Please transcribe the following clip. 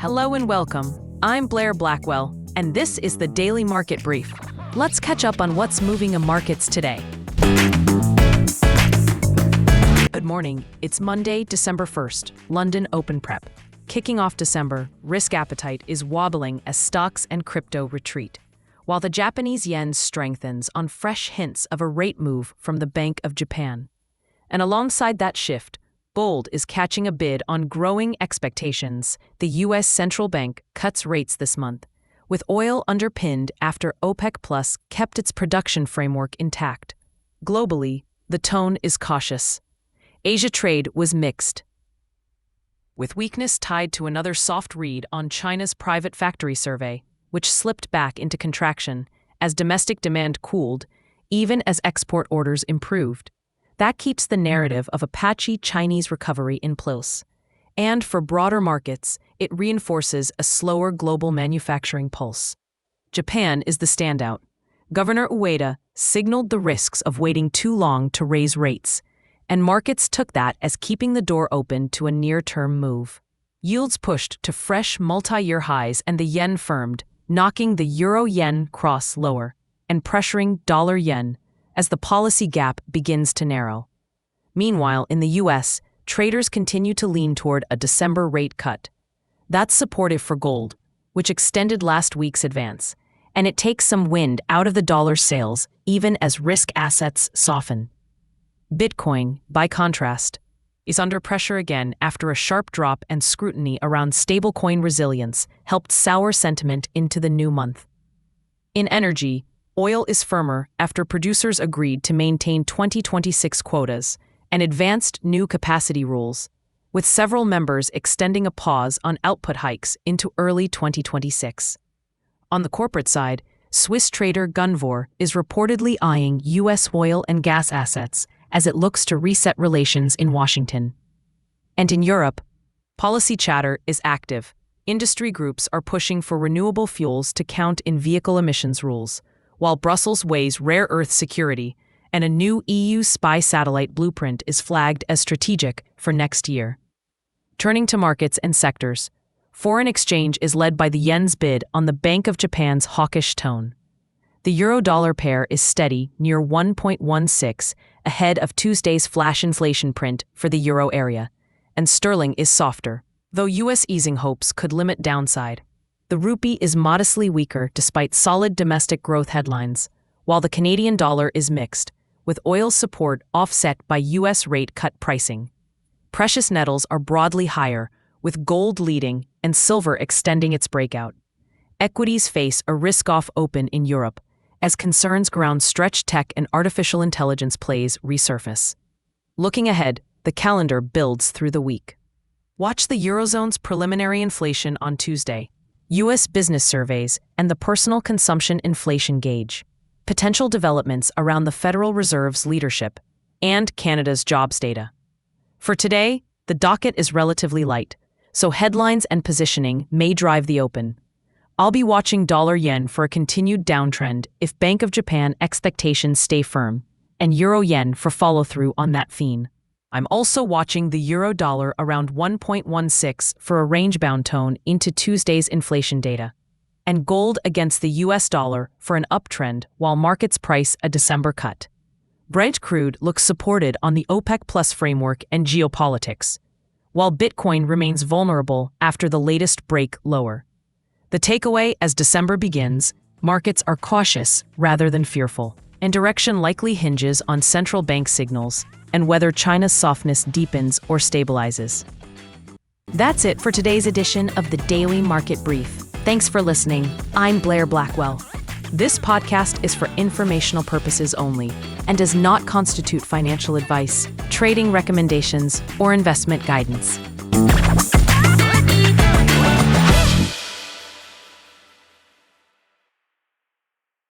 Hello and welcome. I'm Blair Blackwell, and this is the Daily Market Brief. Let's catch up on what's moving in markets today. Good morning. It's Monday, December 1st, London Open Prep. Kicking off December, risk appetite is wobbling as stocks and crypto retreat, while the Japanese yen strengthens on fresh hints of a rate move from the Bank of Japan. And alongside that shift, gold is catching a bid on growing expectations. The U.S. central bank cuts rates this month, with oil underpinned after OPEC Plus kept its production framework intact. Globally, the tone is cautious. Asia trade was mixed, with weakness tied to another soft read on China's private factory survey, which slipped back into contraction as domestic demand cooled, even as export orders improved. That keeps the narrative of a patchy Chinese recovery in place. And for broader markets, it reinforces a slower global manufacturing pulse. Japan is the standout. Governor Ueda signaled the risks of waiting too long to raise rates, and markets took that as keeping the door open to a near-term move. Yields pushed to fresh multi-year highs and the yen firmed, knocking the euro-yen cross lower and pressuring dollar-yen as the policy gap begins to narrow. Meanwhile, in the U.S., traders continue to lean toward a December rate cut. That's supportive for gold, which extended last week's advance, and it takes some wind out of the dollar sails even as risk assets soften. Bitcoin, by contrast, is under pressure again after a sharp drop, and scrutiny around stablecoin resilience helped sour sentiment into the new month. In energy, oil is firmer after producers agreed to maintain 2026 quotas and advanced new capacity rules, with several members extending a pause on output hikes into early 2026. On the corporate side, Swiss trader Gunvor is reportedly eyeing U.S. oil and gas assets as it looks to reset relations in Washington. And in Europe, policy chatter is active. Industry groups are pushing for renewable fuels to count in vehicle emissions rules, while Brussels weighs rare earth security, and a new EU spy satellite blueprint is flagged as strategic for next year. Turning to markets and sectors, foreign exchange is led by the yen's bid on the Bank of Japan's hawkish tone. The euro-dollar pair is steady near 1.16, ahead of Tuesday's flash inflation print for the euro area, and sterling is softer, though U.S. easing hopes could limit downside. The rupee is modestly weaker despite solid domestic growth headlines, while the Canadian dollar is mixed, with oil support offset by U.S. rate cut pricing. Precious metals are broadly higher, with gold leading and silver extending its breakout. Equities face a risk-off open in Europe, as concerns around stretched tech and artificial intelligence plays resurface. Looking ahead, the calendar builds through the week. Watch the Eurozone's preliminary inflation on Tuesday, U.S. business surveys, and the personal consumption inflation gauge, potential developments around the Federal Reserve's leadership, and Canada's jobs data. For today, the docket is relatively light, so headlines and positioning may drive the open. I'll be watching dollar-yen for a continued downtrend if Bank of Japan expectations stay firm, and euro-yen for follow-through on that theme. I'm also watching the euro-dollar around 1.16 for a range-bound tone into Tuesday's inflation data, and gold against the U.S. dollar for an uptrend while markets price a December cut. Brent crude looks supported on the OPEC Plus framework and geopolitics, while Bitcoin remains vulnerable after the latest break lower. The takeaway as December begins, markets are cautious rather than fearful, and direction likely hinges on central bank signals and whether China's softness deepens or stabilizes. That's it for today's edition of the Daily Market Brief. Thanks for listening. I'm Blair Blackwell. This podcast is for informational purposes only and does not constitute financial advice, trading recommendations, or investment guidance.